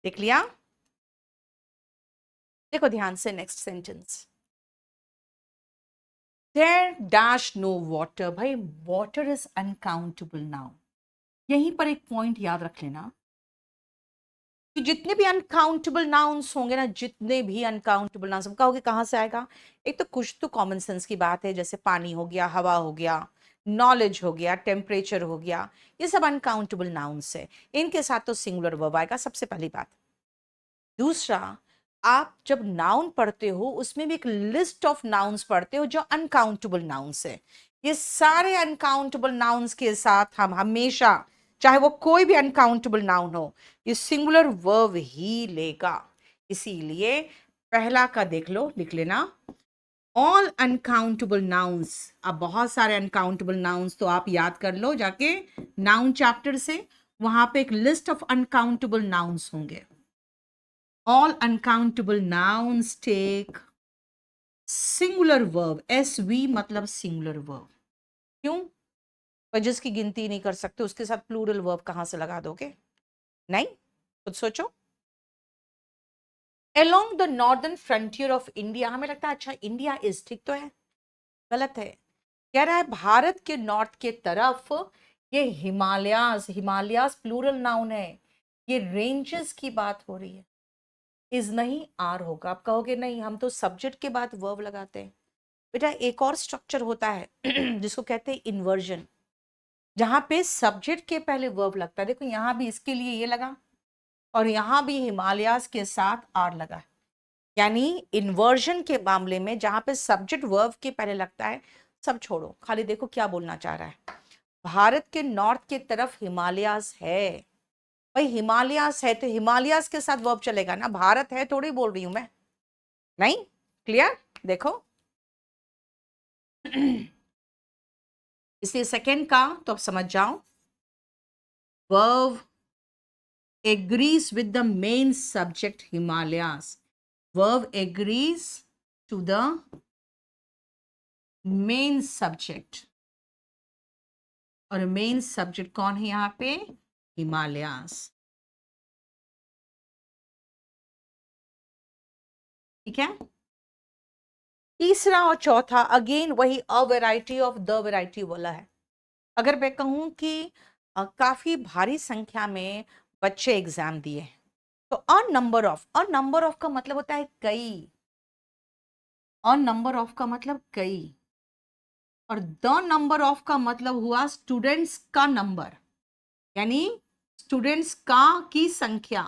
देख लिया? देखो ध्यान से next sentence, there dash no water. भाई वाटर इज अनकाउंटेबल नाउन। यहीं पर एक पॉइंट याद रख लेना कि जितने भी अनकाउंटेबल नाउन्स होंगे ना, जितने भी अनकाउंटेबल नाउन्स, कहोगे कहां से आएगा? एक तो कुछ तो कॉमन सेंस की बात है, जैसे पानी हो गया, हवा हो गया, नॉलेज हो गया, टेम्परेचर हो गया, ये सब अनकाउंटेबल नाउन्स है। इनके साथ तो सिंगुलर वर्ब आएगा, सबसे पहली बात। दूसरा, आप जब नाउन पढ़ते हो उसमें भी एक लिस्ट ऑफ नाउन्स पढ़ते हो जो अनकाउंटेबल नाउन्स है। ये सारे अनकाउंटेबल नाउन्स के साथ हम हमेशा, चाहे वो कोई भी अनकाउंटेबल नाउन हो, ये सिंगुलर वर्ब ही लेगा। इसीलिए पहला का देख लो, लिख लेना, ऑल अनकाउंटेबल नाउन्स। अब बहुत सारे अनकाउंटेबल नाउन्स तो आप याद कर लो जाके नाउन चैप्टर से, वहां पे एक लिस्ट ऑफ अनकाउंटेबल नाउन्स होंगे। All uncountable nouns take singular verb. SV मतलब singular verb। क्यों? जिसकी गिनती नहीं कर सकते उसके साथ प्लूरल वर्ब कहां से लगा दोगे? नहीं, खुद सोचो। Along the northern frontier of India, हमें लगता है अच्छा इंडिया इज, ठीक तो है? गलत है। कह रहा है भारत के नॉर्थ के तरफ ये हिमालयास, हिमालयास प्लूरल नाउन है, ये रेंजेस की बात हो रही है। इज नहीं, आर होगा। आप कहोगे नहीं हम तो सब्जेक्ट के बाद वर्ब लगाते हैं। बेटा एक और स्ट्रक्चर होता है जिसको कहते हैं इन्वर्जन, जहां पे सब्जेक्ट के पहले वर्ब लगता है। देखो यहां भी इसके लिए ये लगा और यहां भी हिमालयास के साथ आर लगा। यानी इन्वर्जन के मामले में जहां पे सब्जेक्ट वर्ब के पहले लगता है, सब छोड़ो, खाली देखो क्या बोलना चाह रहा है। भारत के नॉर्थ के तरफ हिमालयास है। भाई हिमालयास है तो हिमालयास के साथ वर्ब चलेगा ना, भारत है थोड़ी बोल रही हूं मैं। नहीं? क्लियर? देखो इसलिए सेकंड का तो अब समझ जाओ, verb agrees with the main subject Himalayas. Verb agrees to the main subject, और मेन सब्जेक्ट कौन है यहां पे? हिमालयास। ठीक है? तीसरा और चौथा अगेन वही a variety of the variety वाला है। अगर मैं कहूं कि काफी भारी संख्या में बच्चे एग्जाम दिए हैं, तो अ नंबर ऑफ का मतलब होता है कई। नंबर ऑफ का मतलब कई, और द नंबर ऑफ का मतलब हुआ स्टूडेंट्स का नंबर, यानी स्टूडेंट्स का की संख्या।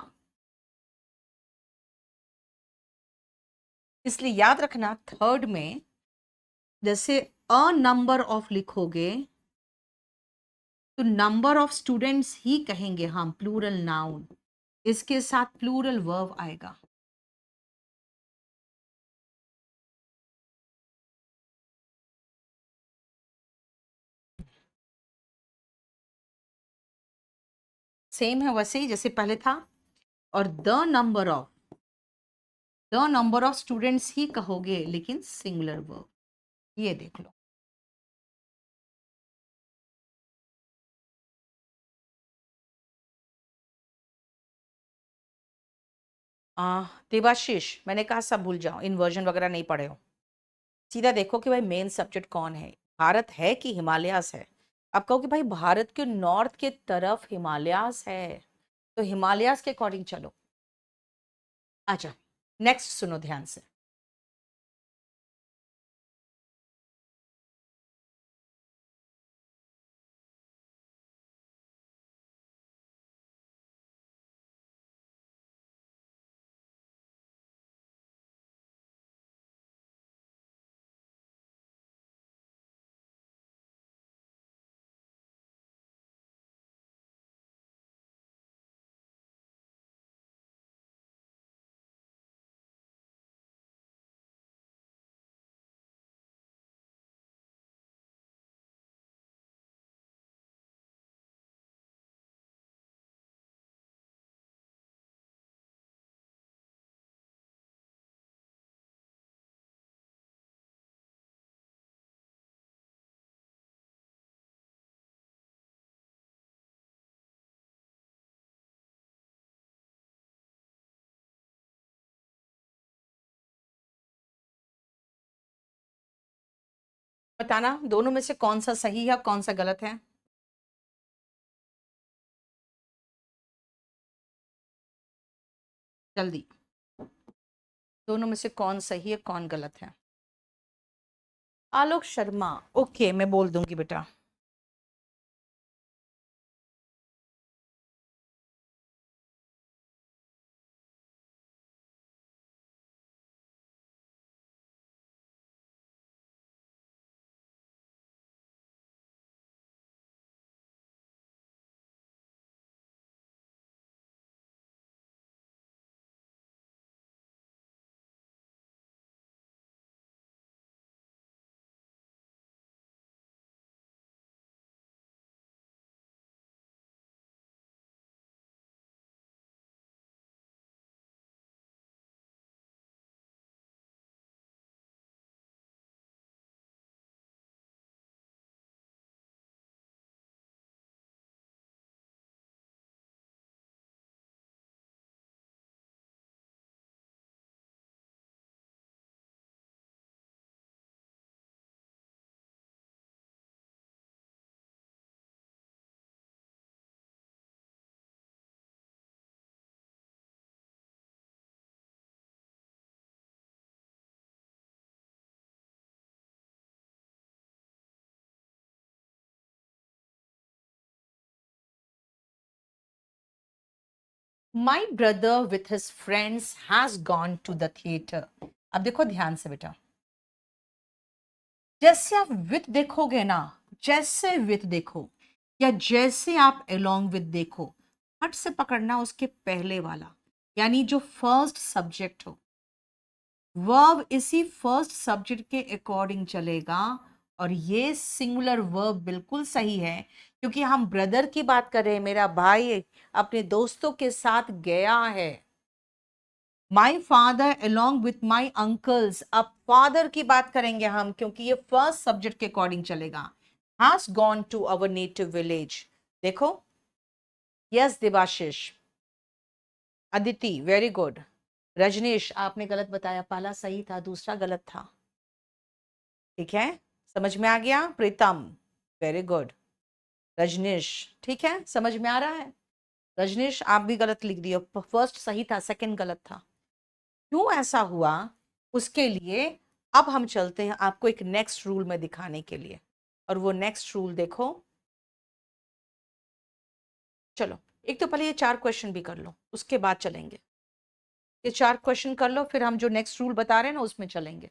इसलिए याद रखना थर्ड में जैसे अ नंबर ऑफ लिखोगे तो नंबर ऑफ स्टूडेंट्स ही कहेंगे हम, प्लूरल नाउन, इसके साथ प्लूरल वर्ब आएगा। सेम है वैसे ही जैसे पहले था। और द नंबर ऑफ स्टूडेंट्स ही कहोगे लेकिन सिंगुलर वर्ब। ये देख लो। देवाशीष, मैंने कहा सब भूल जाओ, इन्वर्जन वगैरह नहीं पढ़े हो। सीधा देखो कि भाई मेन सब्जेक्ट कौन है, भारत है कि हिमालयास है। आप कहो कि भाई भारत के नॉर्थ के तरफ हिमालयास है, तो हिमालयास के अकॉर्डिंग चलो। अच्छा, नेक्स्ट सुनो ध्यान से। बताना दोनों में से कौन सा सही है कौन सा गलत है। जल्दी, दोनों में से कौन सही है कौन गलत है। आलोक शर्मा, ओके मैं बोल दूंगी बेटा। My brother with his friends has gone to the theatre. अब देखो ध्यान से बेटा, जैसे आप विथ देखोगे ना, जैसे विथ देखो या जैसे आप अलोंग विथ देखो, हट से पकड़ना उसके पहले वाला, यानी जो फर्स्ट सब्जेक्ट हो, वर्ब इसी फर्स्ट सब्जेक्ट के अकॉर्डिंग चलेगा। और ये सिंगुलर वर्ब बिल्कुल सही है, क्योंकि हम ब्रदर की बात कर रहे हैं, मेरा भाई अपने दोस्तों के साथ गया है। My father along with my uncles, अब फादर की बात करेंगे हम, क्योंकि ये फर्स्ट सब्जेक्ट के अकॉर्डिंग चलेगा। Has gone to our native village. देखो, yes Debashish, Aditi very good, Rajneesh आपने गलत बताया, पहला सही था दूसरा गलत था। ठीक है, समझ में आ गया। प्रीतम वेरी गुड, रजनीश ठीक है, समझ में आ रहा है। रजनीश आप भी गलत लिख दिए, फर्स्ट सही था सेकंड गलत था। क्यों ऐसा हुआ उसके लिए अब हम चलते हैं आपको एक नेक्स्ट रूल में दिखाने के लिए, और वो नेक्स्ट रूल देखो। चलो एक तो पहले ये 4 क्वेश्चन भी कर लो, उसके बाद चलेंगे। ये 4 क्वेश्चन कर लो, फिर हम जो नेक्स्ट रूल बता रहे हैं ना उसमें चलेंगे।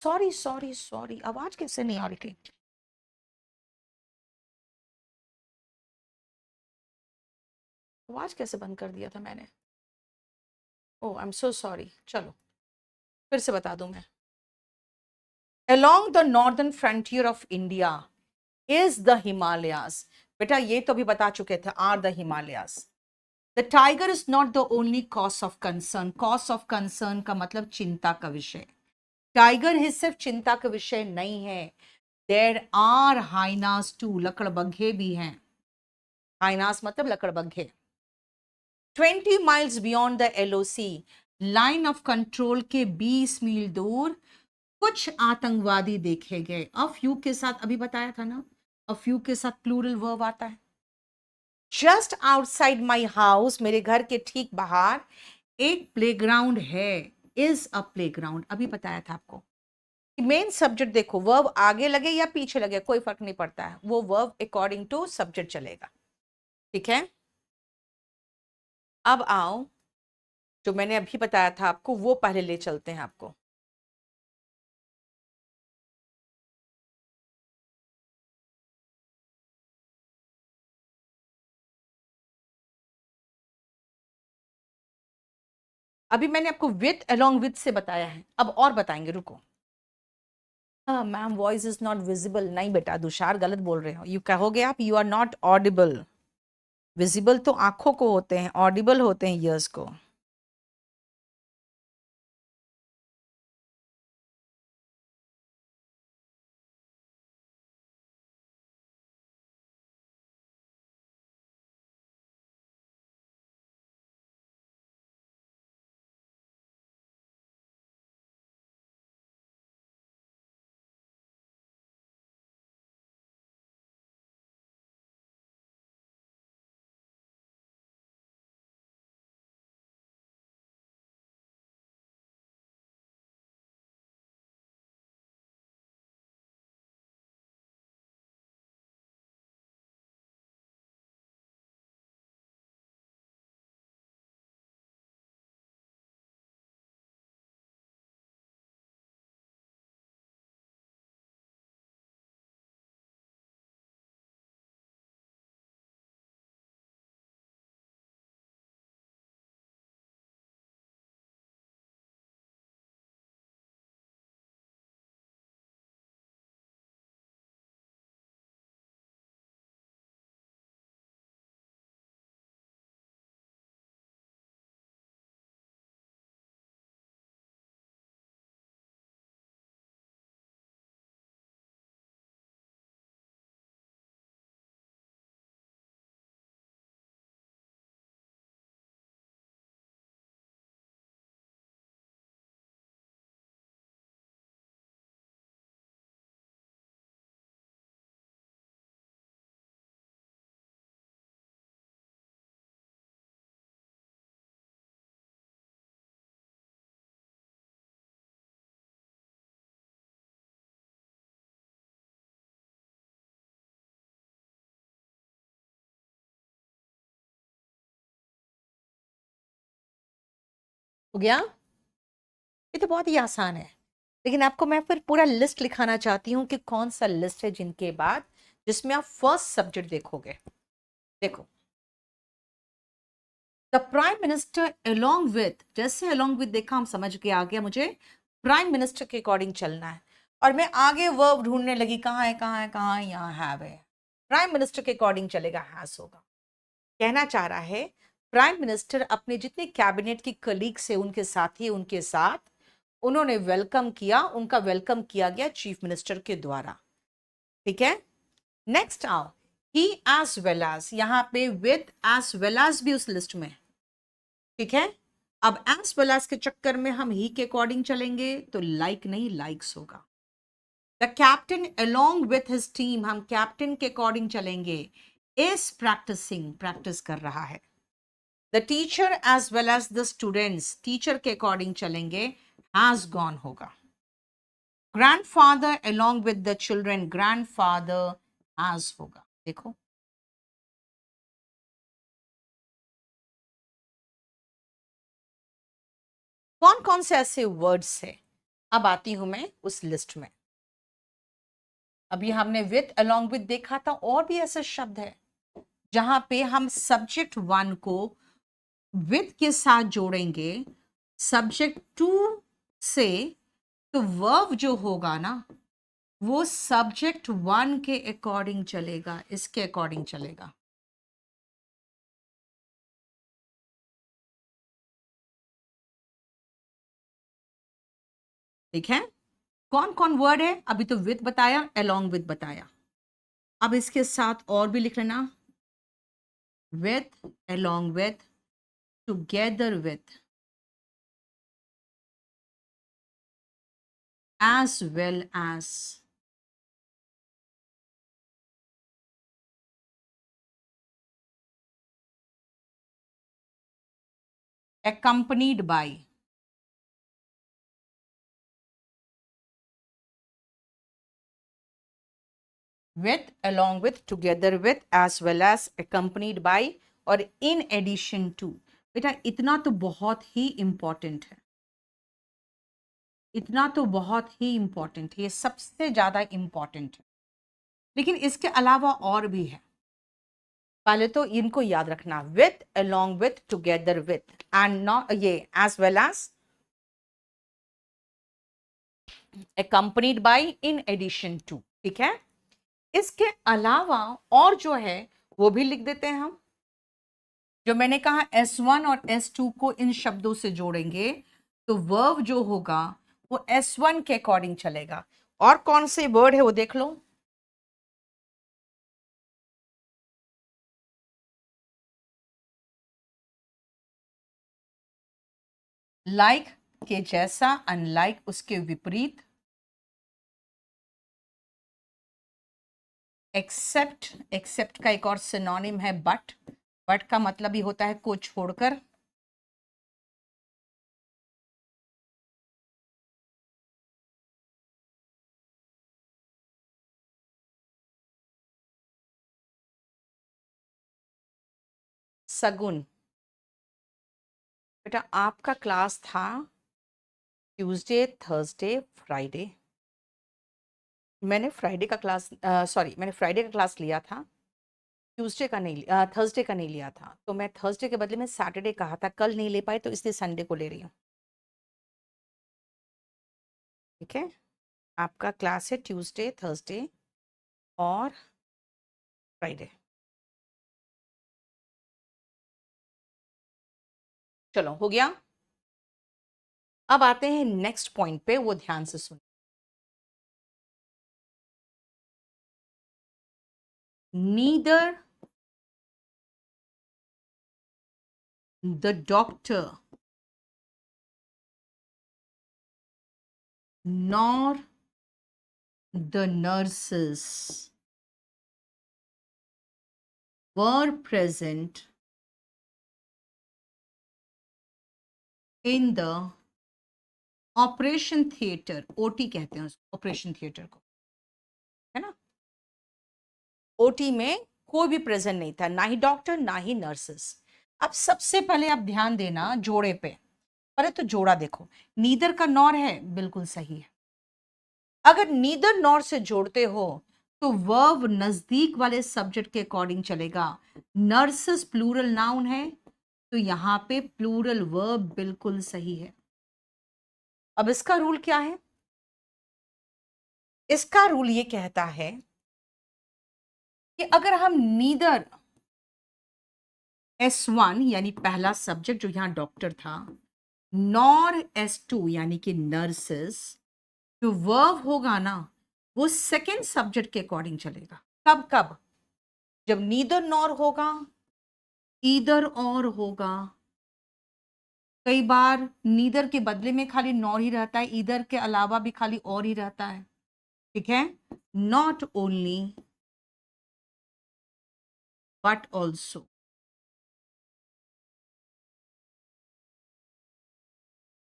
सॉरी सॉरी सॉरी, आवाज कैसे नहीं आ रही थी? आवाज कैसे बंद कर दिया था मैंने? ओह आई एम सो सॉरी। चलो फिर से बता दूं मैं। Along the northern frontier of India is the Himalayas. बेटा ये तो भी बता चुके थे, are the Himalayas. The tiger is not the only cause of concern. Cause of concern का मतलब चिंता का विषय। टाइगर ही सिर्फ चिंता का विषय नहीं है। There are hyenas too. लकड़बग्घे भी हैं। हाइनास मतलब लकड़बग्घे। 20 miles beyond the LOC, line of control के 20 मील दूर कुछ आतंकवादी देखे गए। अ फ्यू के साथ अभी बताया था ना, अ फ्यू के साथ प्लूरल वर्ब आता है। जस्ट आउटसाइड माई हाउस, मेरे घर के ठीक बाहर एक प्लेग्राउंड है। इज अ प्लेग्राउंड, अभी बताया था आपको। मेन सब्जेक्ट देखो, वर्ब आगे लगे या पीछे लगे कोई फर्क नहीं पड़ता है, वो वर्ब अकॉर्डिंग टू सब्जेक्ट चलेगा। ठीक है, अब आओ जो मैंने अभी बताया था आपको वो पहले ले चलते हैं आपको। अभी मैंने आपको विथ अलोंग विथ से बताया है, अब और बताएंगे, रुको। Ma'am voice is not visible, नहीं बेटा तुषार गलत बोल रहे हो। यू कहोगे आप you are not audible. Visible तो आंखों को होते हैं, ऑडिबल होते हैं ईयर्स को। हो गया? ये तो बहुत ही आसान है, लेकिन आपको मैं फिर पूरा लिस्ट लिखाना चाहती हूँ कि कौन सा लिस्ट है जिनके बाद जिसमें आप फर्स्ट सब्जेक्ट देखोगे। देखो, the prime minister along with, जैसे अलोंग विथ देखा हम समझ के आ गया मुझे प्राइम मिनिस्टर के अकॉर्डिंग चलना है, और मैं आगे वर्ब ढूंढने लगी कहाँ है कहाँ है कहाँ है, यहाँ हैव है। प्राइम मिनिस्टर के अकॉर्डिंग चलेगा, हैज होगा। कहना चाह रहा है प्राइम मिनिस्टर अपने जितने कैबिनेट की कलीग से, उनके साथी, उनके साथ उन्होंने वेलकम किया, उनका वेलकम किया गया चीफ मिनिस्टर के द्वारा। ठीक है, नेक्स्ट आओ, ही एज वेल एज, यहाँ पे विद एज वेल एज भी उस लिस्ट में। ठीक है, अब एज वेल एज के चक्कर में हम ही के अकॉर्डिंग चलेंगे तो लाइक नहीं लाइक्स होगा। The captain along with his team, हम कैप्टन के अकॉर्डिंग चलेंगे, इज प्रैक्टिसिंग, प्रैक्टिस कर रहा है। The teacher as well as the students, teacher के अकॉर्डिंग चलेंगे, हैज गॉन होगा। Grandfather along with the children, grandfather has होगा। देखो, कौन कौन से ऐसे वर्ड्स है अब आती हूं मैं उस लिस्ट में। अभी हमने विथ अलोंग विथ देखा था, और भी ऐसे शब्द है जहां पे हम सब्जेक्ट वन को विथ के साथ जोड़ेंगे सब्जेक्ट टू से, तो वर्ब जो होगा ना वो सब्जेक्ट वन के अकॉर्डिंग चलेगा, इसके अकॉर्डिंग चलेगा। ठीक है, कौन कौन वर्ड है? अभी तो विथ बताया, अलोंग विथ बताया, अब इसके साथ और भी लिख लेना, with, along with, together with, as well as, accompanied by, with, along with, together with, as well as, accompanied by और in addition to। बेटा इतना तो बहुत ही इंपॉर्टेंट है, इतना तो बहुत ही इंपॉर्टेंट है, ये सबसे ज्यादा इंपॉर्टेंट है। लेकिन इसके अलावा और भी है, पहले तो इनको याद रखना, with, along with, together with, and not ये as well as, accompanied by, in addition to। ठीक है, इसके अलावा और जो है वो भी लिख देते हैं हम। जो मैंने कहा S1 और S2 को इन शब्दों से जोड़ेंगे तो वर्ब जो होगा वो S1 के अकॉर्डिंग चलेगा। और कौन से वर्ड है वो देख लो, लाइक के जैसा, अनलाइक उसके विपरीत, एक्सेप्ट, एक्सेप्ट का एक और सिनोनिम है बट, बट का मतलब ही होता है को छोड़कर, सगुन। बेटा आपका क्लास था ट्यूसडे, थर्सडे, फ्राइडे। मैंने फ्राइडे का क्लास सॉरी मैंने फ्राइडे का क्लास लिया था, ट्यूसडे का नहीं, थर्सडे का नहीं लिया था। तो मैं थर्सडे के बदले में सैटरडे कहा था, कल नहीं ले पाई तो इसलिए संडे को ले रही हूँ। ठीक है, आपका क्लास है ट्यूसडे, थर्सडे और फ्राइडे। चलो हो गया। अब आते हैं नेक्स्ट पॉइंट पे, वो ध्यान से सुन। Neither the doctor nor the nurses were present in the operation theatre, OT कहते हैं उसको, ऑपरेशन थिएटर को, है ना। ओटी में कोई भी प्रेजेंट नहीं था, ना ही डॉक्टर ना ही नर्सेस। अब सबसे पहले आप ध्यान देना जोड़े पे, पहले तो जोड़ा देखो, नीदर का नॉर है, बिल्कुल सही है। अगर नीदर नॉर से जोड़ते हो तो वर्ब नजदीक वाले सब्जेक्ट के अकॉर्डिंग चलेगा। नर्सेस प्लूरल नाउन है तो यहां पे प्लूरल वर्ब बिल्कुल सही है। अब इसका रूल क्या है? इसका रूल ये कहता है कि अगर हम नीदर S1 यानी पहला सब्जेक्ट जो यहां डॉक्टर था, नॉर S2 यानी कि नर्सेस, जो वर्ब होगा ना वो सेकेंड सब्जेक्ट के अकॉर्डिंग चलेगा। कब कब? जब नीदर नॉर होगा, ईदर और होगा। कई बार नीदर के बदले में खाली नॉर ही रहता है, ईदर के अलावा भी खाली और ही रहता है। ठीक है, नॉट ओनली बट ऑल्सो।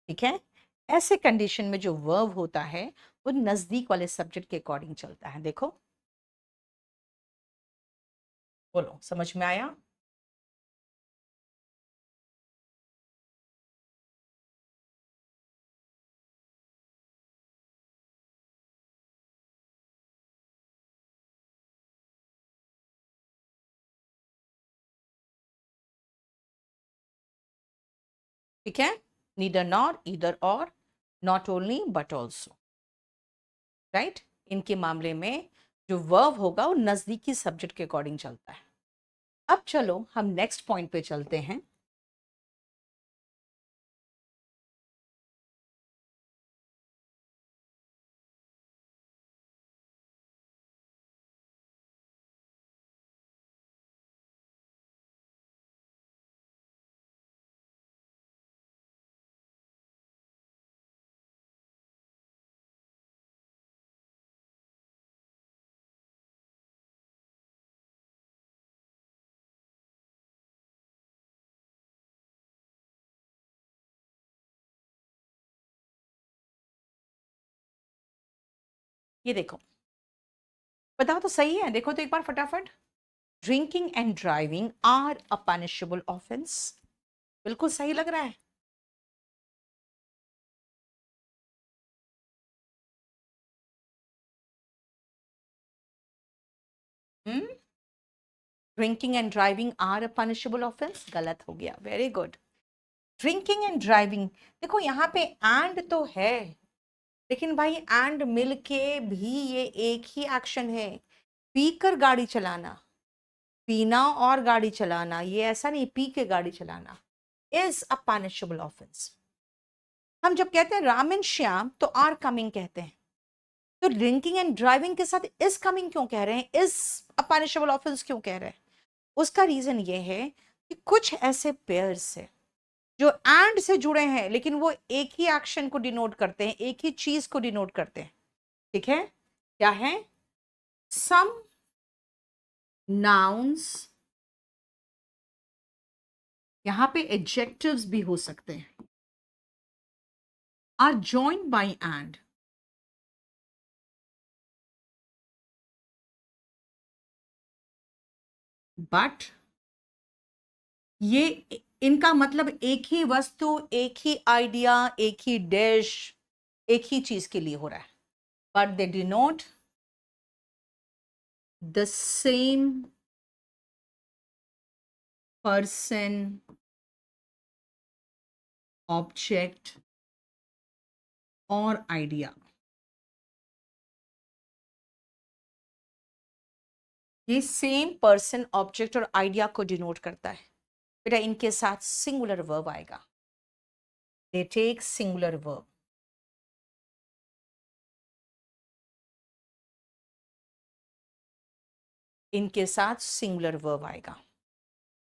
ठीक है, ऐसे कंडीशन में जो वर्ब होता है वो नजदीक वाले सब्जेक्ट के अकॉर्डिंग चलता है। देखो, बोलो समझ में आया? ठीक है, नीदर नॉर, ईदर और, not only but also, right. इनके मामले में जो वर्ब होगा वो नजदीकी सब्जेक्ट के अकॉर्डिंग चलता है। अब चलो हम नेक्स्ट पॉइंट पे चलते हैं। ये देखो, बताओ तो सही है, देखो तो एक बार फटाफट। Drinking and driving are a punishable offence. बिल्कुल सही लग रहा है। Drinking and driving are a punishable offence, गलत हो गया, very good. Drinking and driving, देखो यहाँ पे एंड तो है, लेकिन भाई एंड मिल के भी ये एक ही एक्शन है। पीकर गाड़ी चलाना, पीना और गाड़ी चलाना, ये ऐसा नहीं पी के गाड़ी चलाना, इज अ पनिशेबल ऑफेंस। हम जब कहते हैं राम एंड श्याम तो आर कमिंग कहते हैं, तो ड्रिंकिंग एंड ड्राइविंग के साथ इज कमिंग क्यों कह रहे हैं, इज अ पनिशेबल ऑफेंस क्यों कह रहे हैं? उसका रीजन ये है कि कुछ ऐसे पेयर्स है जो एंड से जुड़े हैं, लेकिन वो एक ही एक्शन को डिनोट करते हैं, एक ही चीज को डिनोट करते हैं। ठीक है, क्या है? सम नाउन्स, यहां पे एडजेक्टिव्स भी हो सकते हैं, are joined by and, but ये इनका मतलब एक ही वस्तु, एक ही आइडिया, एक ही डिश, एक ही चीज के लिए हो रहा है, but they denote the same person, object और आइडिया। ये सेम पर्सन, ऑब्जेक्ट और आइडिया को डिनोट करता है। बेटा इनके साथ सिंगुलर वर्ब आएगा, दे टेक सिंगुलर वर्ब। इनके साथ सिंगुलर वर्ब आएगा।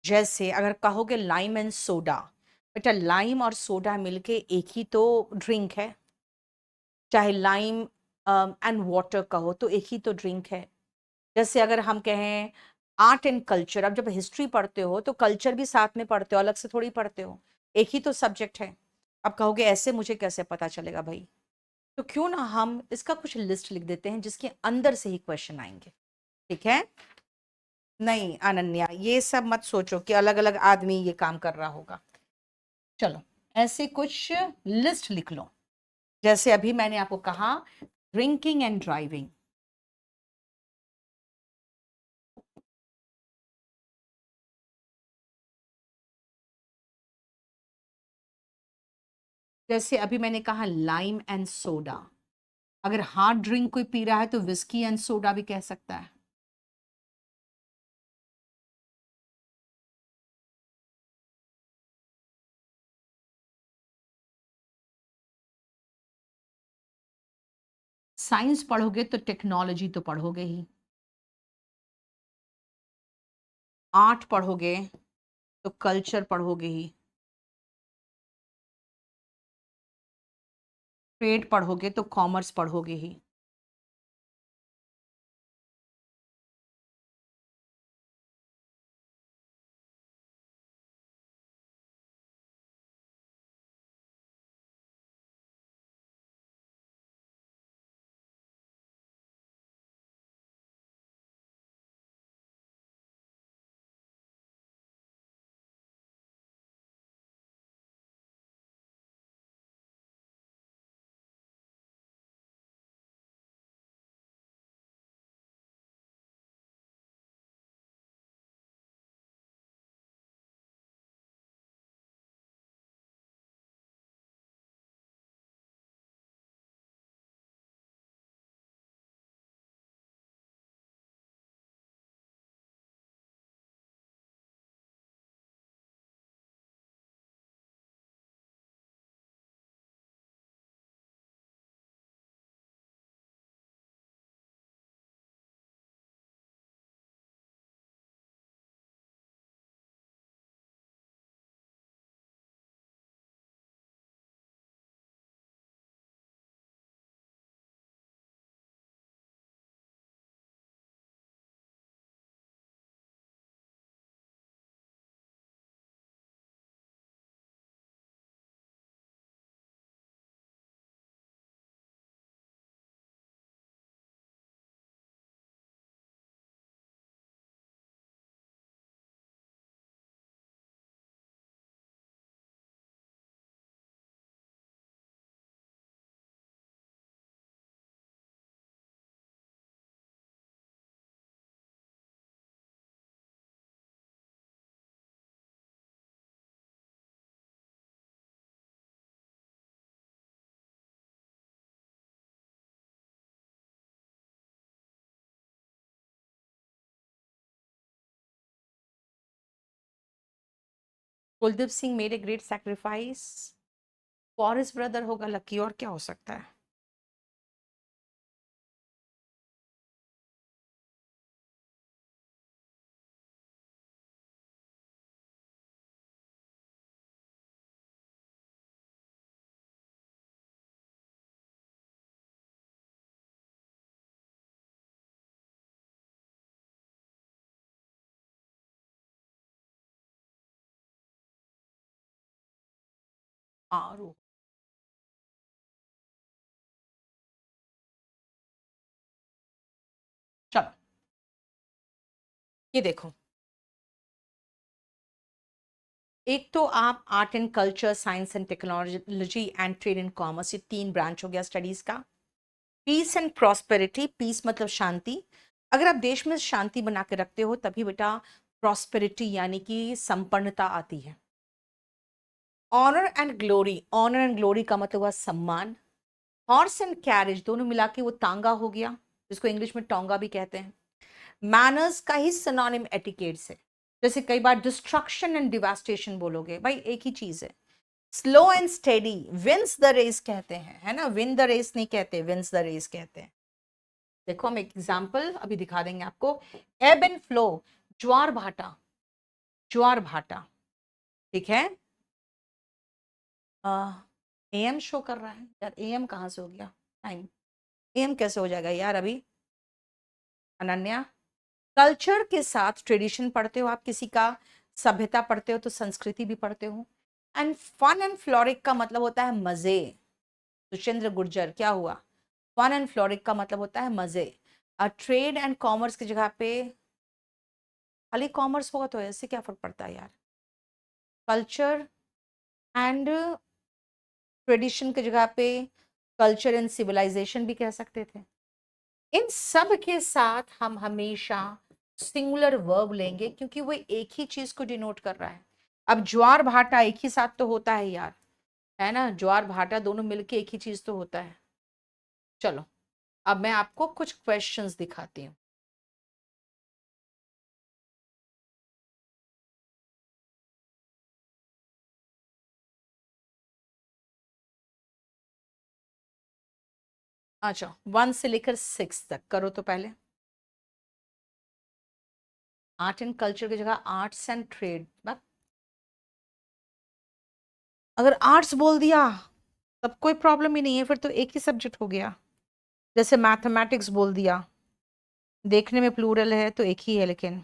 जैसे अगर कहोगे लाइम एंड सोडा, बेटा लाइम और सोडा मिलके एक ही तो ड्रिंक है। चाहे लाइम एंड वाटर कहो तो एक ही तो ड्रिंक है। जैसे अगर हम कहें आर्ट एंड कल्चर, अब जब हिस्ट्री पढ़ते हो तो कल्चर भी साथ में पढ़ते हो, अलग से थोड़ी पढ़ते हो, एक ही तो सब्जेक्ट है। अब कहोगे ऐसे मुझे कैसे पता चलेगा भाई, तो क्यों ना हम इसका कुछ लिस्ट लिख देते हैं जिसके अंदर से ही क्वेश्चन आएंगे। ठीक है, नहीं अनन्या ये सब मत सोचो कि अलग अलग आदमी ये काम कर रहा होगा। चलो ऐसे कुछ लिस्ट लिख लो, जैसे अभी मैंने आपको कहा ड्रिंकिंग एंड ड्राइविंग, जैसे अभी मैंने कहा लाइम एंड सोडा। अगर हार्ड ड्रिंक कोई पी रहा है तो विस्की एंड सोडा भी कह सकता है। साइंस पढ़ोगे तो टेक्नोलॉजी तो पढ़ोगे ही, आर्ट पढ़ोगे तो कल्चर पढ़ोगे ही, ट्रेड पढ़ोगे तो कॉमर्स पढ़ोगे ही। Kuldeep Singh made a great sacrifice for his brother होगा लकी, और क्या हो सकता है? आरू, चलो ये देखो, एक तो आप art and culture, science and technology and trade and commerce, ये 3 ब्रांच हो गया स्टडीज का। पीस एंड प्रॉस्पेरिटी, पीस मतलब शांति, अगर आप देश में शांति बना के रखते हो तभी बेटा प्रॉस्पेरिटी यानी कि संपन्नता आती है। Honour and glory, honour and glory का मतलब हुआ सम्मान। हॉर्स एंड कैरेज दोनों मिला के वो तांगा हो गया, जिसको इंग्लिश में टोंगा भी कहते हैं। मैनर्स का ही सिनोनिम एटिकेट से, जैसे कई बार डिस्ट्रक्शन एंड डिवास्टेशन बोलोगे, भाई एक ही चीज है। Slow and steady, wins the race कहते हैं, है ना, विन द रेस नहीं कहते, विंस द रेस कहते हैं। देखो हम एक एग्जांपल अभी दिखा देंगे आपको। एब एंड फ्लो, ज्वार भाटा, ज्वार भाटा, ठीक है। एएम शो कर रहा है यार, एएम कहाँ से हो गया टाइम, एएम कैसे हो जाएगा यार अभी। अनन्या, कल्चर के साथ ट्रेडिशन पढ़ते हो आप, किसी का सभ्यता पढ़ते हो तो संस्कृति भी पढ़ते हो। एंड फन एंड फ्लोरिक का मतलब होता है मजे। सुचेंद्र गुर्जर, क्या हुआ? फन एंड फ्लोरिक का मतलब होता है मजे। ट्रेड एंड कॉमर्स की जगह पे खाली कॉमर्स होगा तो ऐसे क्या फर्क पड़ता है यार। कल्चर एंड ट्रेडिशन की जगह पे कल्चर एंड सिविलाइजेशन भी कह सकते थे। इन सब के साथ हम हमेशा सिंगुलर वर्ब लेंगे क्योंकि वो एक ही चीज को डिनोट कर रहा है। अब ज्वार भाटा एक ही साथ तो होता है यार, है ना, ज्वार भाटा दोनों मिलके एक ही चीज तो होता है। चलो अब मैं आपको कुछ क्वेश्चंस दिखाती हूँ। अच्छा 1 से लेकर 6 तक करो तो पहले। आर्ट एंड कल्चर की जगह आर्ट्स एंड ट्रेड, अगर आर्ट्स बोल दिया तब कोई प्रॉब्लम ही नहीं है, फिर तो एक ही सब्जेक्ट हो गया। जैसे मैथमेटिक्स बोल दिया, देखने में प्लूरल है तो एक ही है लेकिन।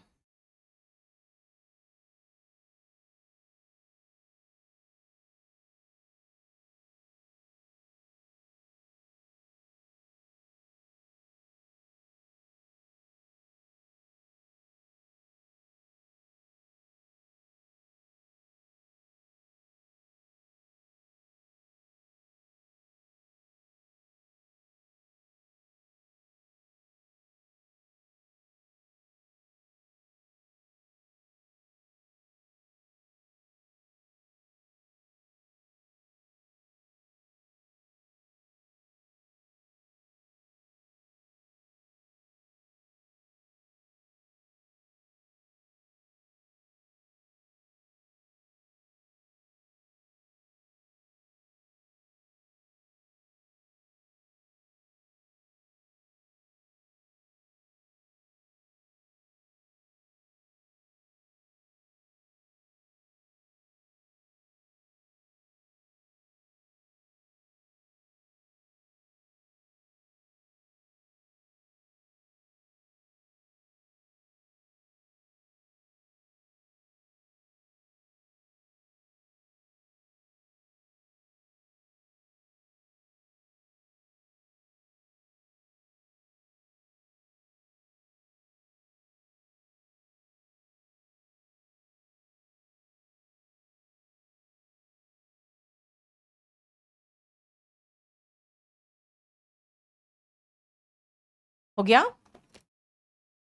हो गया।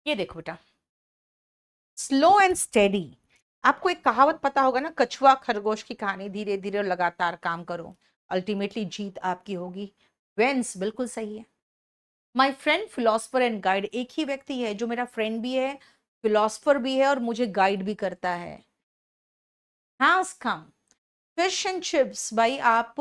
ये देखो बेटा, स्लो एंड स्टेडी, आपको एक कहावत पता होगा ना, कछुआ खरगोश की कहानी, धीरे धीरे और लगातार काम करो, अल्टीमेटली जीत आपकी होगी। वेंस बिल्कुल सही है। My friend philosopher and guide, एक ही व्यक्ति है जो मेरा फ्रेंड भी है, फिलोसफर भी है और मुझे गाइड भी करता है has come. Fish and chips, भाई आप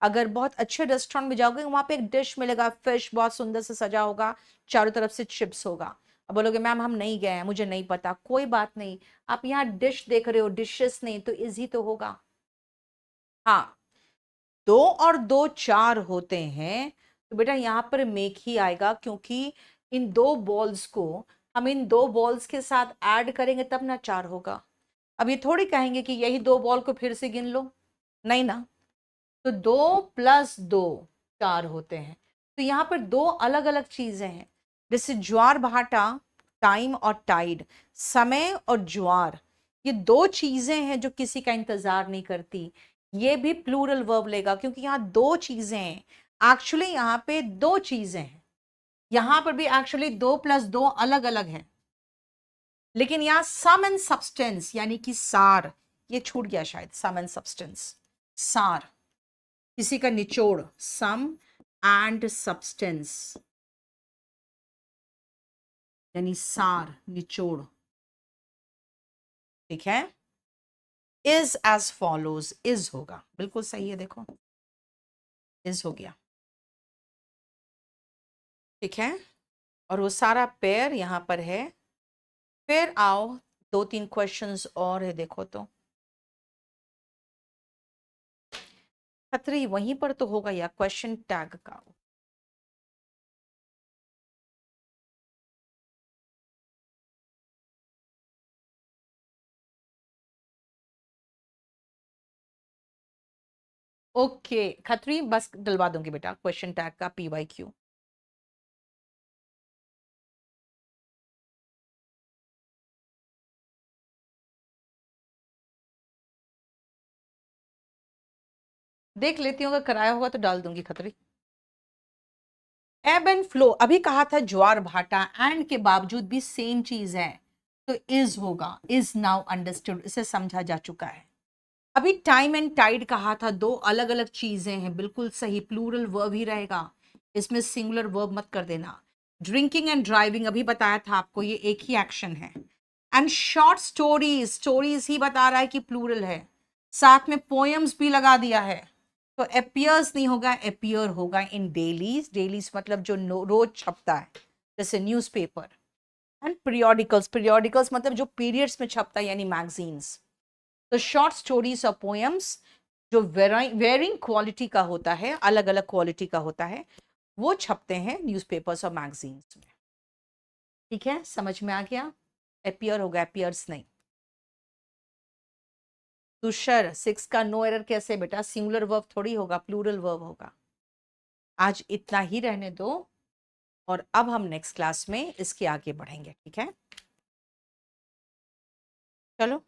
अगर बहुत अच्छे रेस्टोरेंट में जाओगे वहां पे एक डिश मिलेगा, फिश बहुत सुंदर से सजा होगा, चारों तरफ से चिप्स होगा। अब बोलोगे मैम हम नहीं गए हैं, मुझे नहीं पता, कोई बात नहीं, आप यहाँ डिश देख रहे हो, डिशेस नहीं तो इजी तो होगा। हाँ, 2 और 2 4 होते हैं, तो बेटा यहाँ पर मेक ही आएगा, क्योंकि इन 2 बॉल्स को हम इन 2 बॉल्स के साथ ऐड करेंगे तब ना 4 होगा। अब ये थोड़ी कहेंगे कि यही 2 बॉल को फिर से गिन लो, नहीं ना। तो 2 + 2 4 होते हैं। तो यहाँ पर 2 अलग अलग चीजें हैं, जैसे ज्वार भाटा, टाइम और टाइड, समय और ज्वार, ये 2 चीजें हैं जो किसी का इंतजार नहीं करती। ये भी प्लूरल वर्ब लेगा, क्योंकि यहाँ 2 चीजें हैं। एक्चुअली यहाँ पे 2 चीजें हैं, यहाँ पर भी एक्चुअली 2 + 2 अलग अलग है, लेकिन यहाँ सम एंड सब्सटेंस यानी कि सार, ये छूट गया शायद, सम एंड सब्सटेंस, सार, किसी का निचोड़, सम एंड सब्सटेंस यानी सार, निचोड़, ठीक है। इज एज फॉलोज, इज होगा, बिल्कुल सही है, देखो इज हो गया, ठीक है। और वो सारा पेयर यहां पर है। फिर आओ 2 3 क्वेश्चंस और है, देखो तो खतरी वहीं पर तो होगा या क्वेश्चन टैग का। ओके खतरी, बस डलवा दूंगी बेटा क्वेश्चन टैग का PYQ। देख लेती हूँ, अगर कराया होगा तो डाल दूंगी खतरी। एब एंड फ्लो, अभी कहा था ज्वार भाटा, एंड के बावजूद भी सेम चीज है, तो इज होगा, इज नाउ अंडरस्टूड, इसे समझा जा चुका है। अभी टाइम एंड टाइड कहा था, 2 अलग अलग चीजें हैं, बिल्कुल सही, प्लूरल वर्ब ही रहेगा, इसमें सिंगुलर वर्ब मत कर देना। ड्रिंकिंग एंड ड्राइविंग अभी बताया था आपको, ये एक ही एक्शन है। एंड शॉर्ट स्टोरीज, स्टोरीज ही बता रहा है कि प्लूरल है, साथ में पोएम्स भी लगा दिया है, तो अपियर्स नहीं होगा, अपियर होगा इन डेलीज, डेलीज मतलब जो रोज छपता है, जैसे न्यूज़पेपर। एंड पीरियोडिकल्स, पीरियोडिकल्स मतलब जो पीरियड्स में छपता है, यानी मैगजीन्स। तो शॉर्ट स्टोरीज और पोएम्स जो वेरिंग क्वालिटी का होता है, अलग अलग क्वालिटी का होता है, वो छपते हैं न्यूज़पेपर्स और मैगजीन्स में, ठीक है, समझ में आ गया। अपियर होगा, अपियर्स नहीं। तुषार 6 का नो एरर कैसे बेटा, सिंगुलर वर्ब थोड़ी होगा, प्लूरल वर्ब होगा। आज इतना ही रहने दो, और अब हम नेक्स्ट क्लास में इसके आगे बढ़ेंगे, ठीक है, चलो।